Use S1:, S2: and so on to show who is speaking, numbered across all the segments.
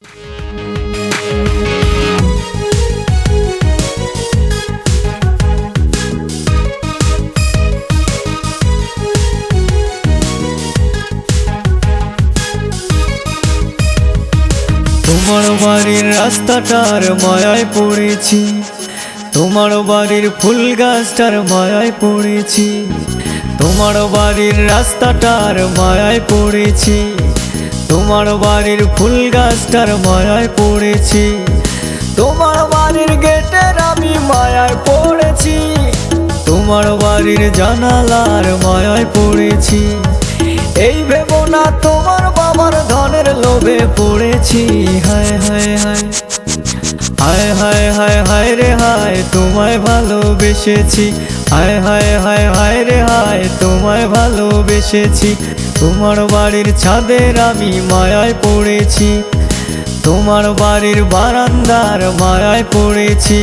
S1: তোমার বাড়ির রাস্তাটার মায়ায় পড়েছি, তোমার বাড়ির ফুল গাছটার মায়ায় পড়েছি, তোমার বাড়ির রাস্তাটার মায়ায় পড়েছি, তোমার বাড়ির ফুল গাছটার মায়ায় পড়েছি, তোমার বাড়ির গেটের আমি মায়ায় পড়েছি, তোমার বাড়ির জানালার মায়ায় পড়েছি। এই ভেবো না তোমার বাবার ধনের লোভে পড়েছি। হায় হায় হায় হায় হায় হায় হায় রে হায়, তোমায় ভালোবেসেছি। হায় হায় হায় হায় রে হায়, তোমায় ভালোবেসেছি। তোমার বাড়ির ছাদের আমি মায়ায় পড়েছি, তোমার বাড়ির বারান্দার মায়ায় পড়েছি,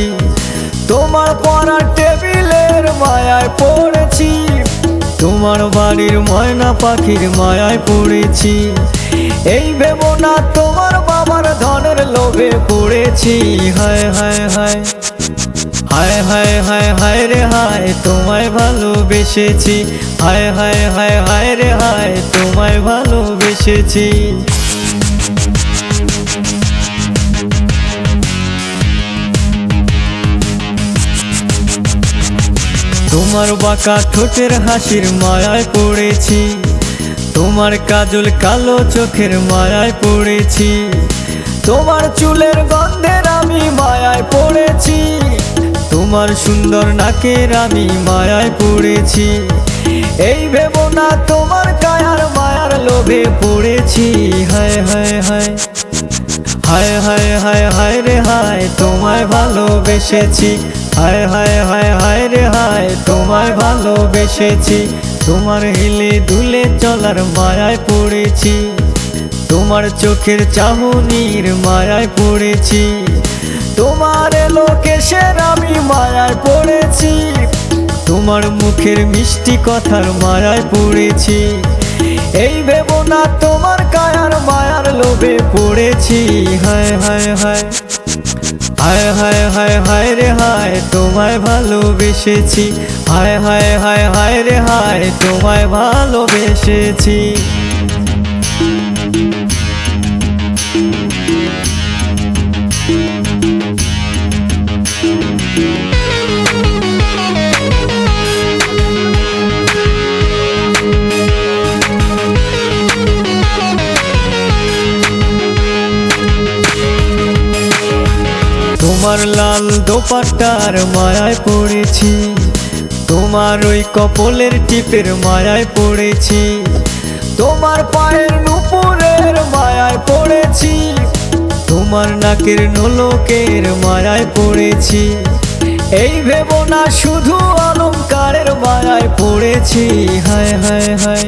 S1: তোমার পড়ার টেবিলের মায়ায় পড়েছি, তোমার বাড়ির ময়না পাখির মায়ায় পড়েছি। এই ভেবো না তোমার বাবার ধনের লোভে পড়েছি। হায় হায় হায় হায় হায় হায় হায় রে হায়, তোমায় ভালোবেসেছি। হায় হায় হায় হায় রে হায়, তোমায় ভালোবেসেছি। তোমার বাঁকা ঠোঁটের হাসির মায়ায় পড়েছি, তোমার কাজল কালো চোখের মায়ায় পড়েছি, তোমার চুলের গন্ধের আমি মায়ায় পড়েছি, তোমার সুন্দর নাকের আমি মায়ায় পড়েছি। এই ভেবো না তোমার কায়ার মায়ার লোভে পড়েছি। হায় হায় হায় হায় হায় হায় হায় রে হায়, তোমায় ভালোবেসেছি। হায় হায় হায় হায় রে হায়, তোমায় ভালোবেসেছি। তোমার হেলে দুলে চলার মায়ায় পড়েছি, তোমার চোখের চাহনির মায়ায় পড়েছি, তোমার লোকেশের আমি মায়ায় পড়েছি, তোমার মুখের মিষ্টি কথার মায়ায় পড়েছি। এই ভেবো না তোমার কায়ার মায়ার লোভে পড়েছি। হায় হায় হায় হায় হায় হায় হায় রে হায়, তোমায় ভালোবেসেছি। হায় হায় হায় হায় রে হায়, তোমায় ভালোবেসেছি। তোমার লাল দোপাট্টার মায়ায় পড়েছি, তোমার ওই কপলের টিপের মায়ায় পড়েছি, তোমার পায়ের নুপুরের মায়ায় পড়েছি, তোমার নাকের নোলকের মায়ায় পড়েছি। এই ভেবো না শুধু অলংকারের মায়ায় পড়েছি। হায় হায় হায়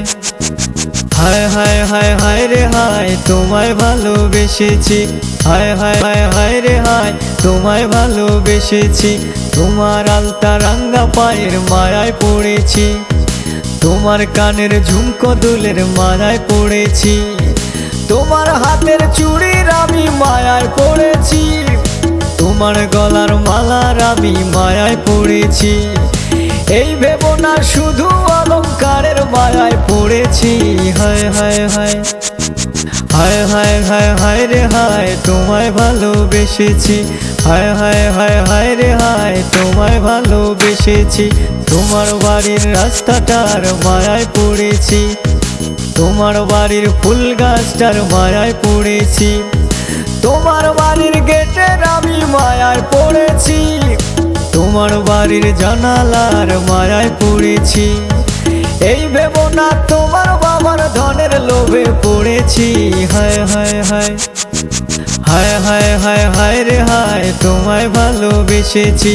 S1: হায় হায় হায় হায় রে হায়, তোমায় ভালোবেসেছি। হায় হায় হায় হায় রে হায়, তোমায় ভালোবেসেছি। তোমার আলতা রাঙ্গা পায়ের মায়ায় পড়েছি, তোমার কানের ঝুমকো দুলের মায়ায় পড়েছি, তোমার হাতের চুড়ির আমি মায়ায় পড়েছি, তোমার গলার মালার আমি মায়ায় পড়েছি। এই ভেবো না শুধু অলংকারের মায়ায় পড়েছি। হায় হায় হায় হায় হায় হায় হায় রে হায়, তোমায় ভালোবেসেছি। হায় হায় হায় হায় রে হায়, তোমায় ভালোবেসেছি। তোমার বাড়ির রাস্তাটার মায়ায় পড়েছি, তোমার বাড়ির ফুল গাছটার মায়ায় পড়েছি, তোমার বাড়ির গেটের আমি মায়ায় পড়েছি, তোমার বাড়ির জানালার মায়ায় পড়েছি। এই ভেবো না তোমার বাবার ধনের লোভে পড়েছি। হায় হায় হায় হায় হায় হায় হায় রে হায়, তোমায় ভালোবেসেছি।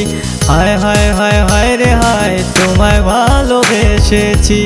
S1: হায় হায় হায় হায় রে হায়, তোমায় ভালোবেসেছি।